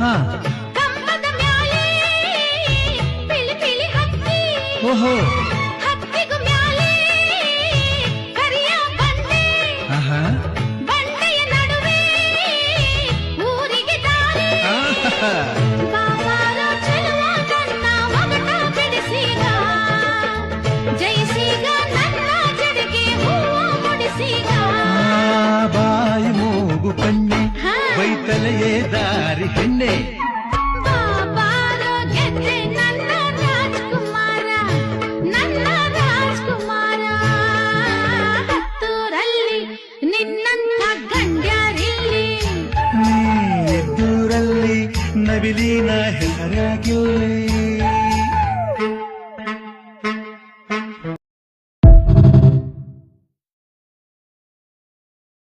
ಹಾ ಕಂಬದ ಮ್ಯಾಲೆ ಪಿಳಿ ಪಿಳಿ ಹತ್ತಿ ಓಹೋ ಹತ್ತಿಗೂ ಮ್ಯಾಲೆ ಕರಿಯ ಬಂಡೆ ಆಹಾ ಬಂಡೆಯ ನಡುವೆ ಊರಿಗೆ ದಾರಿ ಆಹಾ. ಬಾಬಾರೋ ಚೆಲುವ ನನ್ನ ಒಗಟ ಬಿಡಿಸೀಗ ಜಯಿಸೀಗ ನನ್ನ ಜಡೆಗೆ ಹೂವ ಮುಡಿಸೀಗ ಬಾಯಿ ಮೂಗು ಕಣ್ಣೆ ಹಾ. ಬೈತಲೆಯೇ ದಾರಿ ಹೆಣ್ಣೆ ಬಾಬಾರೋ ಗೆದ್ದೆ ನನ್ನ ರಾಜ್ಕುಮಾರ ನನ್ನ ರಾಜ್ಕುಮಾರ ಹತ್ತೂರಲ್ಲಿ ನಿನ್ನಂಥ ಗಂಡ್ಯಾರಿಲ್ಲಿ ನೀ ದೂರಲ್ಲಿ ನವಿಲಿನ ಹೆಸರಾಗಿಲ್ಲಿ